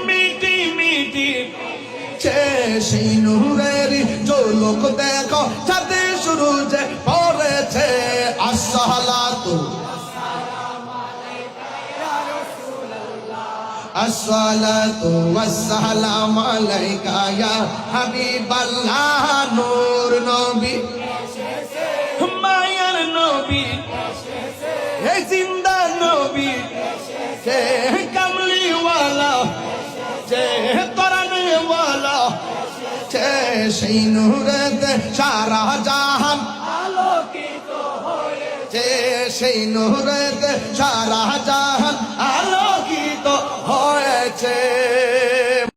মিটি মিটি সেই নূরের ঝলক দেখো চাঁদে সূরজে পড়েছে আসসালাতু আসসালাতু ওয়াসসালামু আলাইকা ইয়া হাবিবাল্লাহ নূর নবী মায়ার নবী হে জিন্দা নবী হে কামলিওয়ালা হে তরানওয়ালা হে সেই নূরেতে সারা জাহান আলোকিত হয়েছে সেই নূরেতে সারা জাহান